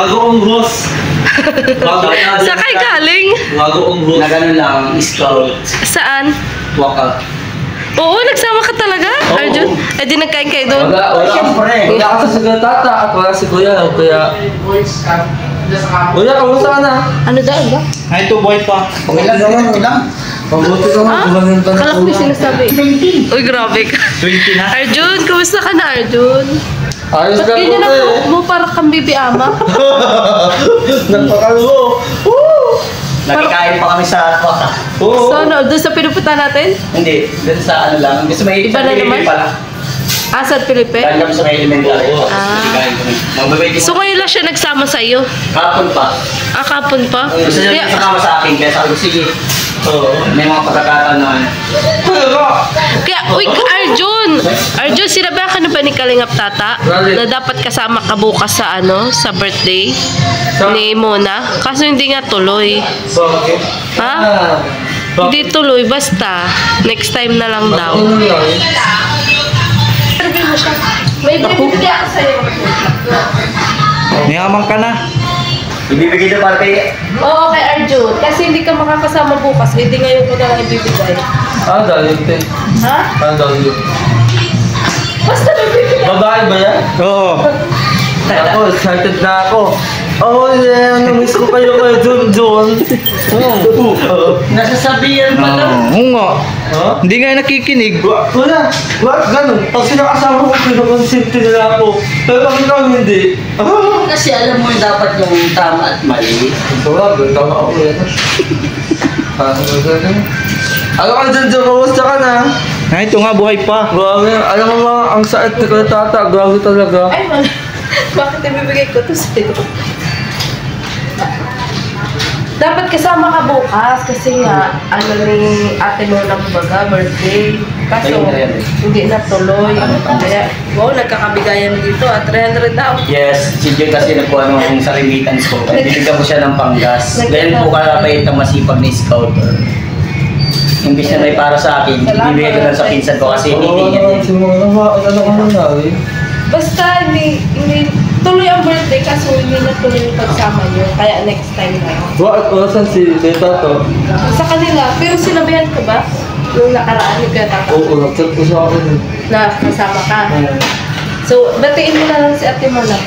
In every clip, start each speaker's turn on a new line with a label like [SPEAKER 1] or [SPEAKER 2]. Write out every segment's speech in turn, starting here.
[SPEAKER 1] Bagoong Rose.
[SPEAKER 2] Saan kayo galing?
[SPEAKER 1] Bagoong Rose.
[SPEAKER 3] Na ganun lang, scout.
[SPEAKER 2] Saan?
[SPEAKER 3] Walkout.
[SPEAKER 2] Oo, nagsama ka talaga, Arjun? Eh di nagkain kayo doon?
[SPEAKER 1] Wala ka sa tata at wala si Kuya. Kuya, kamusta ka na?
[SPEAKER 2] Ano daan ba?
[SPEAKER 1] Ay, 2 boy pa.
[SPEAKER 3] Okay lang.
[SPEAKER 1] Mabuti ka
[SPEAKER 2] Ah?
[SPEAKER 1] man.
[SPEAKER 2] Kala ko may sinasabi. Uy, grabe ka.
[SPEAKER 1] 20 na.
[SPEAKER 2] Arjun, kumusta ka na, Arjun?
[SPEAKER 1] Ayos
[SPEAKER 2] Ba't
[SPEAKER 1] lang
[SPEAKER 2] ganyan
[SPEAKER 1] po
[SPEAKER 2] ang mo para kang bibi ama?
[SPEAKER 1] Nagpakalo.
[SPEAKER 3] Nagkikain pa kami sa Twaka.
[SPEAKER 1] Oo.
[SPEAKER 2] So, no, doon sa pinupunta natin?
[SPEAKER 3] Hindi, dito sa ano lang. Gusto may
[SPEAKER 2] Iba na naman?
[SPEAKER 3] pala.
[SPEAKER 2] San Felipe?
[SPEAKER 3] Dahil kami sa may elementary.
[SPEAKER 2] Ah.
[SPEAKER 3] Nagkikain kami. Magbabay
[SPEAKER 2] So, ngayon lang siya nagsama sa iyo?
[SPEAKER 3] Kapon pa.
[SPEAKER 2] Ah, kapon pa?
[SPEAKER 3] Gusto niya kasama sa akin, kaya sabi ko, sige. Oo. May mga pagkakataon naman.
[SPEAKER 2] Kaya, uy, Arjun, sinabihan ka na ba ni Kalingap Tata na dapat kasama ka bukas sa sa birthday ni Mona? Kaso hindi nga tuloy.
[SPEAKER 1] Bakit?
[SPEAKER 2] Ha? Hindi tuloy, basta. Next time na lang daw. May bibigyan ako sa'yo.
[SPEAKER 1] Mayaman ka na.
[SPEAKER 3] Ibibigay na para kay...
[SPEAKER 2] Oo, kay Arjun. Kasi hindi ka makakasama bukas, hindi ngayon ko na lang ibibigay.
[SPEAKER 1] Dahil te.
[SPEAKER 2] Ha?
[SPEAKER 1] Dahil.
[SPEAKER 2] Basta bibigyan.
[SPEAKER 1] Babae ba yan? Oo. Ako, excited na ako. Oo, namiss ko kayo kay John.
[SPEAKER 3] Nasasabihan pa lang.
[SPEAKER 4] Oo nga.
[SPEAKER 1] Ha?
[SPEAKER 4] Hindi nga nakikinig.
[SPEAKER 1] Wala. Ganun. Pag sinakasama ko, pinakonsente nila ako. Pero pag ikaw hindi.
[SPEAKER 3] Kasi alam mo yung dapat yung tama at mali.
[SPEAKER 1] Tama ako yan. Ano ka dyan, John? Kamusta ka na?
[SPEAKER 4] Ay, ito nga, buhay pa.
[SPEAKER 1] Grabe. Alam mo mga ang sakit ni Kuya Tata. Grabe talaga.
[SPEAKER 2] Ay, man. Bakit ibibigay ko to sa'yo? Dapat kasama ka bukas kasi nga, ano ni ate mo ng baga, birthday. Kaso, hindi na tuloy. Kaya, wow, nagkakabigayan dito at 300 daw.
[SPEAKER 3] Yes, si Jun kasi nakuha nung sa remittance ko. Binigyan ko siya ng panggas. Dahil po kalapait ang masipag na scouter. Imbis na may para sa akin, bibigay ko lang sa pinsan ko kasi hindi niya din.
[SPEAKER 2] Basta, hindi tuloy ang birthday kaso hindi na tuloy yung pagsama nyo. Kaya next time na yun.
[SPEAKER 1] Saan si Tato?
[SPEAKER 2] Sa kanila, pero sinabihan ko ba? Yung nakaraan ni Kuya Tata
[SPEAKER 1] Oo, nag-chat ko sa akin.
[SPEAKER 2] na kasama ka. So, batiin mo na lang si ate mo lang.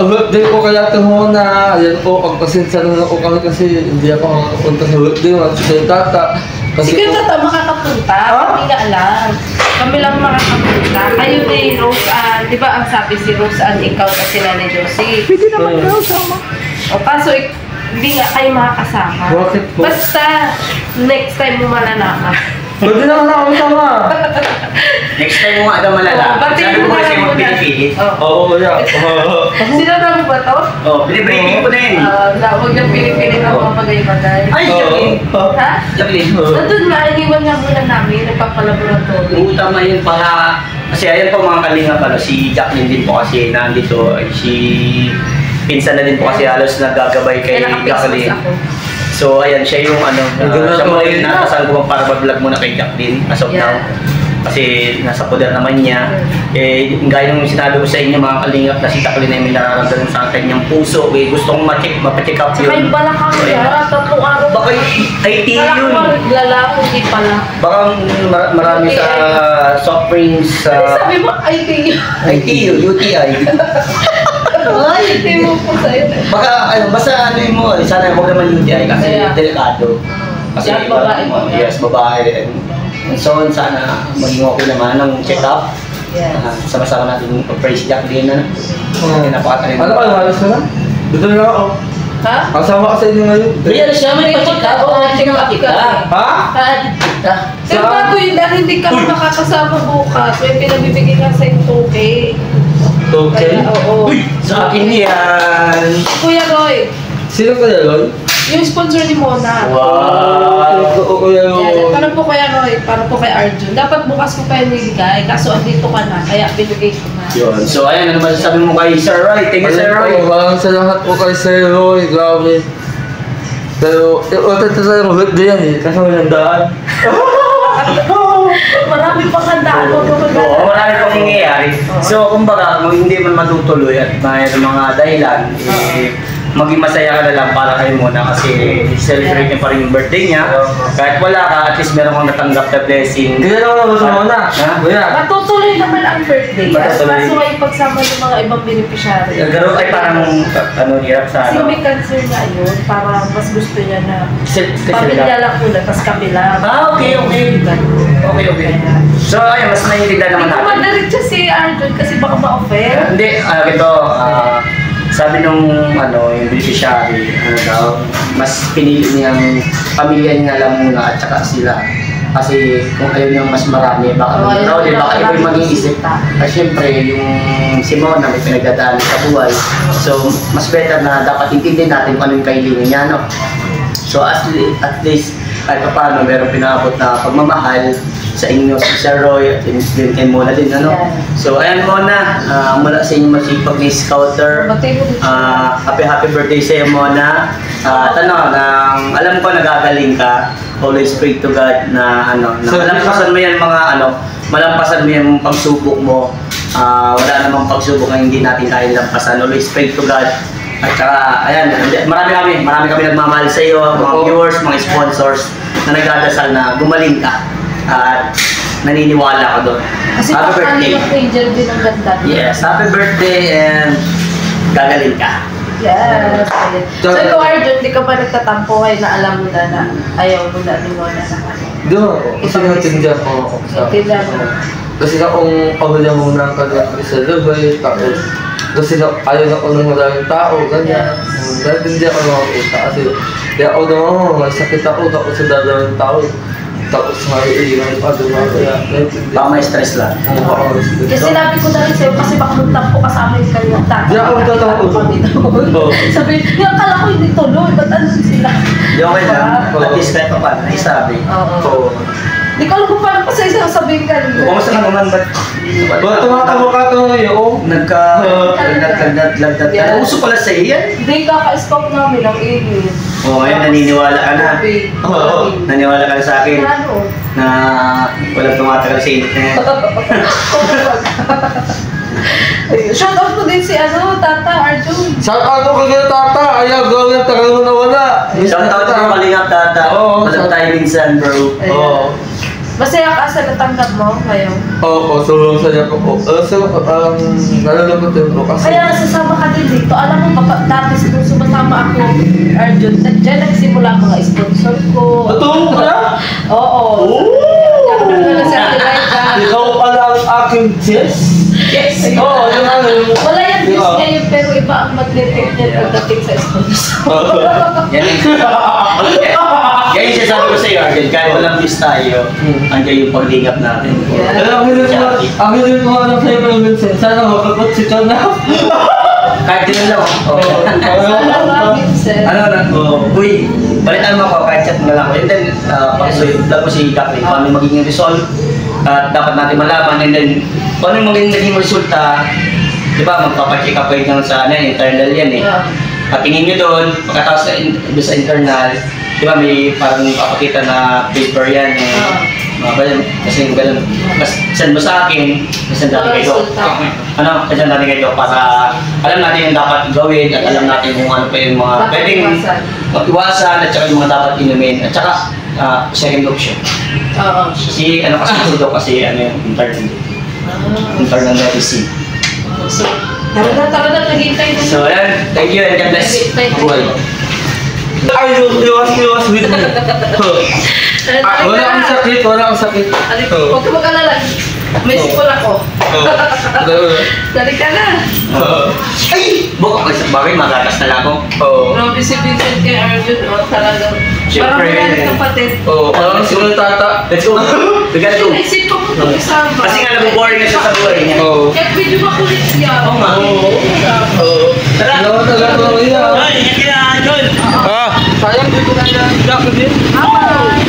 [SPEAKER 1] Birthday ko kaya ito muna. Ayan po, pagpasensya na ako kami kasi hindi ako makapunta sa birthday mo at si Tata.
[SPEAKER 2] Si Kuya Tata makakapunta, hindi na alam. Kami lang makakapunta. Kayo ni Rose Ann, di ba ang sabi si Rose Ann, ikaw at sila ni Josie?
[SPEAKER 4] Pwede naman daw sama.
[SPEAKER 2] O kaso, hindi nga kayo makakasama.
[SPEAKER 1] Bakit po?
[SPEAKER 2] Basta, next time mo malalaman.
[SPEAKER 1] Pwede naman ako sama.
[SPEAKER 3] Next time mo nga daw malala. Sabi ko kasi mo pinipili.
[SPEAKER 1] Oo, kaya.
[SPEAKER 2] Sinasabi mo ba to?
[SPEAKER 3] Oh, pinibriefing ko na yun.
[SPEAKER 2] Na huwag niyang pinipili na mga bagay-bagay.
[SPEAKER 3] Ay, Jacqueline.
[SPEAKER 2] Ha?
[SPEAKER 3] Jacqueline.
[SPEAKER 2] Nandun nga, iniwan nga muna namin, nagpapalaboratory.
[SPEAKER 3] Oo, tama yun para... Kasi ayan po mga kalinga pala, si Jacqueline din po kasi nandito. Si pinsan na din po kasi halos nagagabay kay
[SPEAKER 2] Kaya naka-face
[SPEAKER 3] Jacqueline.
[SPEAKER 2] ako.
[SPEAKER 3] So ayan, siya yung ano, siya muna yung natasal ko para mag-vlog muna kay Jacqueline as of now. Kasi nasa poder naman niya. Eh, gaya nung sinabi ko sa inyo mga kalingap na si Jacqueline ay may nararamdaman sa kanyang puso. Eh, gusto kong mapacheck up
[SPEAKER 2] Tsaka
[SPEAKER 3] yun.
[SPEAKER 2] yung balakang niya, 3 araw.
[SPEAKER 3] Baka IT yun.
[SPEAKER 2] Lalaki, hindi pala.
[SPEAKER 3] Baka marami sa soft drinks.
[SPEAKER 2] Ano sabi mo? IT yun.
[SPEAKER 3] IT yun, UTI.
[SPEAKER 2] Ay, hindi mo po sa'yo.
[SPEAKER 3] Baka ano, basta ano yun mo, sana huwag naman UTI kasi
[SPEAKER 2] Yeah.
[SPEAKER 3] delikado. Kasi
[SPEAKER 2] Yan, babae mo.
[SPEAKER 3] yes, babae. And so, sana maging okay naman ng check-up.
[SPEAKER 2] Yes.
[SPEAKER 3] Sama-sama natin yung pag-praise Jacqueline na. Napakatalim.
[SPEAKER 1] Ano kayo, halos na lang? Dito na lang ako.
[SPEAKER 2] Ha?
[SPEAKER 1] Kasama ka sa inyo ngayon.
[SPEAKER 3] Real siya, may pa-check-up. Check-up kita.
[SPEAKER 1] Ha?
[SPEAKER 2] Pero bago yun, dahil hindi kami makakasama bukas, may pinabibigay ka sa intoke.
[SPEAKER 1] Okay.
[SPEAKER 2] Kaya, oo.
[SPEAKER 3] Sa akin yan.
[SPEAKER 2] Kuya Roy,
[SPEAKER 1] Sino kaya, Loy?
[SPEAKER 2] yung sponsor ni Mona.
[SPEAKER 3] Wow.
[SPEAKER 1] Oo, Kuya
[SPEAKER 2] Yan,
[SPEAKER 1] Loy.
[SPEAKER 2] para po Kuya Roy, para po kay Arjun. Dapat bukas ko kayo nilagay, kaso andito ka na, kaya binigay ko na.
[SPEAKER 3] Yun. So, ayan, ano masasabi mo kay Sir Roy? Thank you, Sir Roy.
[SPEAKER 1] Maraming salamat po kay Sir Roy. Grabe. Pero, ito sa yung birthday yan eh. Kasi walang daan.
[SPEAKER 2] Marami pang handaan mo
[SPEAKER 3] Oo, marami pang nangyayari. So, kumbaga, kung hindi man matutuloy at may mga dahilan, eh, maging masaya ka na lang para kayo muna kasi celebrate niya pa rin yung birthday niya. Kahit wala ka, at least meron kang natanggap na blessing.
[SPEAKER 1] Hindi na naman gusto mo na.
[SPEAKER 3] Ha?
[SPEAKER 1] Kuya.
[SPEAKER 2] Matutuloy naman ang birthday.
[SPEAKER 3] Matutuloy.
[SPEAKER 2] Kaso ay pagsama ng mga ibang beneficiary.
[SPEAKER 3] Garo ay parang hirap sa
[SPEAKER 2] Kasi may cancer na yun, para mas gusto niya na pamilya lang muna, tapos kabila.
[SPEAKER 3] Okay. So, ayun, mas naiintindihan naman
[SPEAKER 2] Hindi ko
[SPEAKER 3] natin.
[SPEAKER 2] madalit siya si Arjun kasi baka ma-offer.
[SPEAKER 3] Hindi, sabi nung yung beneficiary, mas pinili niyang pamilya niya lang muna at saka sila. Kasi kung ayaw niyang mas marami, baka baka iba yung maging isip. At syempre, yung si Mona may pinagdadaan sa buhay. So, mas better na dapat intindihin natin kung ano yung kailangan niya, no? So, at least, kahit pa paano, meron pinabot na pagmamahal sa inyo, si Sir Roy, at din kay Mona din, ano? So, ayan Mona, mula sa inyo masipag ni Scouter. Happy birthday sa iyo, Mona. Alam ko nagagaling ka. Always pray to God na malampasan mo yan malampasan mo yung pagsubok mo. Wala namang pagsubok na hindi natin kaya lampasan. Always pray to God. At saka, ayan, marami kami nagmamahal sa iyo, mga viewers, mga sponsors na nagdadasal na gumaling ka. At naniniwala ka doon.
[SPEAKER 2] Kasi
[SPEAKER 3] Happy birthday.
[SPEAKER 2] yung angel din ang ganda.
[SPEAKER 3] Yes, happy birthday and gagaling ka.
[SPEAKER 2] Yes. So, ikaw Arjun, di ka ba nagtatampo ay na alam mo na ayaw mo na ni Mona na
[SPEAKER 1] Hindi mo, kasi natindihan ko ako sa...
[SPEAKER 2] Natindihan mo.
[SPEAKER 1] Kasi kung pamilya mo na ka-celebrate, tapos kasi ayaw na ko ng maraming tao, ganyan. Natindihan ko na ako isa kasi kaya ako naman, may sakit ako, tapos sa dadawang tao. Tapos may pa doon ako, kaya natindihan.
[SPEAKER 3] Baka may stress lang.
[SPEAKER 2] Kasi sinabi ko na rin sa'yo, kasi baka magtampo ka sa amin kayo.
[SPEAKER 1] Di ako magtatampo.
[SPEAKER 2] Sabi, yung akala ko hindi tuloy, ba't ano sila?
[SPEAKER 3] Di okay lang. At least kahit pa paano, naisabi.
[SPEAKER 2] Oo. Di ko alam kung paano pa sa isang sabihin ka rin.
[SPEAKER 3] Kumusta ka naman? Ba't
[SPEAKER 1] tumatabo ka ito ngayon?
[SPEAKER 3] Nagka-lagdat. Uso pala sa iyo yan.
[SPEAKER 2] Hindi, kaka-stop namin ang ingin.
[SPEAKER 3] Oo, ngayon naniniwala ka na.
[SPEAKER 1] Oo.
[SPEAKER 3] Naniwala ka na sa akin
[SPEAKER 2] Ano?
[SPEAKER 3] na walang tumatagal sa init na yan.
[SPEAKER 2] Shout out ko din si Tata Arjun.
[SPEAKER 1] Shout out ko kay Tata, ayaw gawin ang tagal mo na wala.
[SPEAKER 3] Shout out ko Kalingap Tata.
[SPEAKER 1] Oo.
[SPEAKER 3] Walang tayo minsan, bro.
[SPEAKER 1] Oo.
[SPEAKER 2] Masaya ka sa natanggap mo ngayon.
[SPEAKER 1] Oo, so saya ko po. Nalulungkot din po kasi...
[SPEAKER 2] Kaya sasama ka din dito. Alam mo, dati nung sumasama ako, Arjun, dyan nagsimula ako nga sponsor ko.
[SPEAKER 1] Totoo kaya?
[SPEAKER 2] Oo. Nagkaroon na sa Elijah.
[SPEAKER 1] Ikaw pala ang aking chess?
[SPEAKER 2] Yes.
[SPEAKER 1] Oo, yung ano yung...
[SPEAKER 2] Wala yan views ngayon, pero iba ang mag-detect niya pagdating sa sponsor.
[SPEAKER 3] Yan yung sinasabi ko sa iyo, Arjen. Kahit walang views tayo, andyan yung paglingap natin.
[SPEAKER 1] Ang hindi ko alam sa'yo pero Vincent, sana makakot si Chana.
[SPEAKER 3] Kahit din lang.
[SPEAKER 2] Sana nga, Vincent.
[SPEAKER 3] Uy, balitan mo ako kahit chat mo lang. And then, pag-vlog mo si Jacqueline, kung ano yung magiging result, at dapat natin malaman. And then, kung ano yung magiging resulta, di ba, magpapacheck up kayo sa internal yan eh. At tingin nyo doon, pagkatapos sa internal, di ba, may parang papakita na paper yan eh. Kasi ganun. Send mo sa akin, send natin kayo. Send natin kayo para alam natin yung dapat gawin at alam natin kung ano pa yung mga pwedeng iwasan at saka yung mga dapat inumin. At saka, second option. Kasi kasi yung internal medicine.
[SPEAKER 2] So, tara na, naghintay na.
[SPEAKER 3] So, ayan. Thank you and God bless. Buhay.
[SPEAKER 1] Ay, iwas with me. Wala akong sakit, wala akong sakit.
[SPEAKER 2] Huwag ka mag-alala. May sipon ako. Dali ka na.
[SPEAKER 3] Ay! Bukak lang sa bagay, magatas na lang ako.
[SPEAKER 2] Grabe si Vincent kay Arjun. Talagang. Parang
[SPEAKER 3] Siyempre.
[SPEAKER 2] wala ng kapatid.
[SPEAKER 1] Parang si Tata.
[SPEAKER 3] Let's go. We gotta go.
[SPEAKER 2] Naisip ko kung isama.
[SPEAKER 3] Kasi nga nabuboring na siya sa buhay niya.
[SPEAKER 2] Kaya medyo makulit siya.
[SPEAKER 3] Oo nga. Tara!
[SPEAKER 1] Talaga ko yan.
[SPEAKER 3] Ay, ingat ka na, John!
[SPEAKER 1] Sayang dito na yan. Jack din.
[SPEAKER 2] Bye-bye.